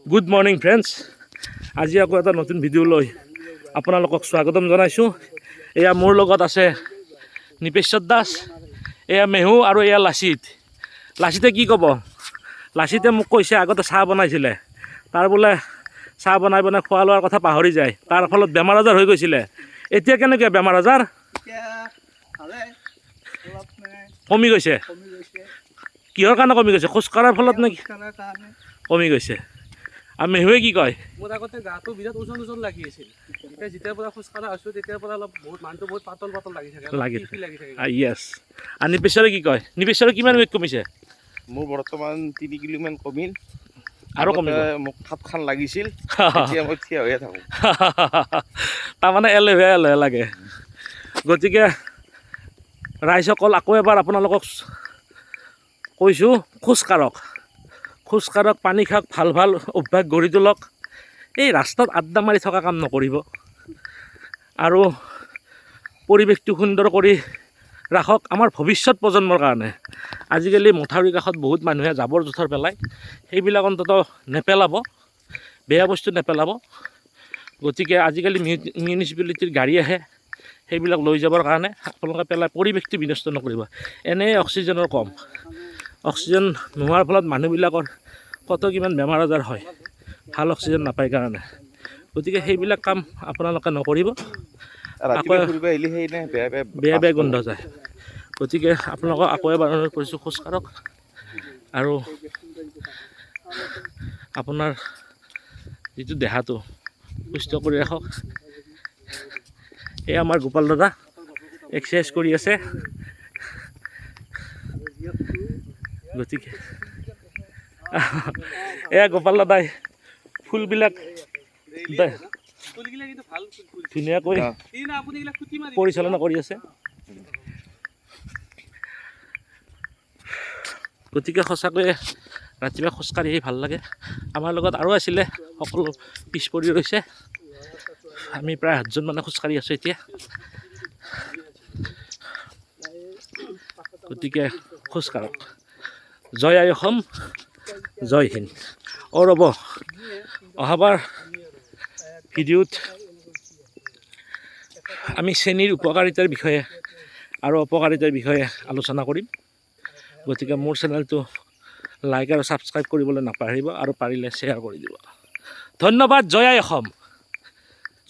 Good morning friends, আজি আকৌ এটা নতুন ভিডিঅ' লৈ আপোনালোকক স্বাগতম জনাইছোঁ। এয়া মোৰ লগত আছে নিপেশ্বৰ দাস, এয়া মেহু আৰু এয়া লাচিত। লাচিতে কি ক'ব? লাচিতে মোক কৈছে আগতে চাহ বনাইছিলে, তাৰ বোলে চাহ বনাই খোৱা লোৱাৰ কথা পাহৰি যায়, তাৰ ফলত বেমাৰ আজাৰ হৈ গৈছিলে। এতিয়া কেনেকৈ বেমাৰ আজাৰ কমি গৈছে? কিহৰ কাৰণে কমি গৈছে? খোজ কঢ়াৰ ফলত নে কমি গৈছে? আৰু মেহুৱে কি কয়? মোৰ আগতে গাটো বিৰাট ওজন লাগি আছিল, এতিয়া যেতিয়াৰ পৰা খোজ কঢ়া হৈছোঁ তেতিয়াৰ পৰা অলপ মানুহটো বহুত পাতল লাগি থাকে। য়েছ। আৰু নিপেশ্বৰে কি কয়? নিপেশ্বৰে কিমান ৱেইট কমিছে? মোৰ বৰ্তমান 3 কিলোমান কমিল। আৰু কমিব? মোক খাপখান লাগিছিল, এতিয়া মই থিয় হৈয়ে থাকোঁ। তাৰমানে এলেহুৱা লাগে। গতিকে ৰাইজসকল, আকৌ এবাৰ আপোনালোকক কৈছোঁ, খোজ কাঢ়ক, পানী খাওক, ভাল অভ্যাস গঢ়ি তোলক। এই ৰাস্তাত আড্ডা মাৰি থকা কাম নকৰিব আৰু পৰিৱেশটো সুন্দৰ কৰি ৰাখক আমাৰ ভৱিষ্যত প্ৰজন্মৰ কাৰণে। আজিকালি মথাউৰিৰ কাষত বহুত মানুহে জাবৰ জোঁথৰ পেলায়, সেইবিলাক অন্ততঃ নেপেলাব, বেয়া বস্তু নেপেলাব। গতিকে আজিকালি মিউনিচিপালিটিৰ গাড়ী আহে, সেইবিলাক লৈ যাবৰ কাৰণে আপোনালোকে পেলাই পৰিৱেশটো বিনষ্ট নকৰিব। এনেই অক্সিজেনৰ কম, অক্সিজেন নোহোৱাৰ ফলত মানুহবিলাকৰ কত কিমান বেমাৰ আজাৰ হয়, ভাল অক্সিজেন নাপায় কাৰণে। গতিকে সেইবিলাক কাম আপোনালোকে নকৰিব, আকৌ বেয়া গোন্ধ যায়। গতিকে আপোনালোকক আকৌ এবাৰ অনুৰোধ কৰিছোঁ, খোজ কাঢ়ক আৰু আপোনাৰ যিটো দেহাটো সুস্থ কৰি ৰাখক। এই আমাৰ গোপাল দাদা এক্সাৰচাইজ কৰি আছে। গতিকে এয়া গোপাল দাদাই ফুলবিলাক ধুনীয়াকৈ পৰিচালনা কৰি আছে। গতিকে সঁচাকৈয়ে ৰাতিপুৱা খোজকাঢ়ি আহি ভাল লাগে। আমাৰ লগত আৰু আছিলে, সকলো পিছ পৰি ৰৈছে। আমি প্ৰায় 7জন মানে খোজকাঢ়ি আছোঁ এতিয়া। গতিকে খোজ কাঢ়ক। জয় আই অসম, জয় হিন্দ। ৰ'ব, অহাবাৰ ভিডিঅ'ত আমি চেনীৰ উপকাৰিতাৰ বিষয়ে আৰু অপকাৰিতাৰ বিষয়ে আলোচনা কৰিম। গতিকে মোৰ চেনেলটো লাইক আৰু ছাবস্ক্ৰাইব কৰিবলৈ নাপাহৰিব, আৰু পাৰিলে শ্বেয়াৰ কৰি দিব। ধন্যবাদ। জয় আই অসম।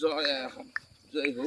জয় আই অসম, জয় হো।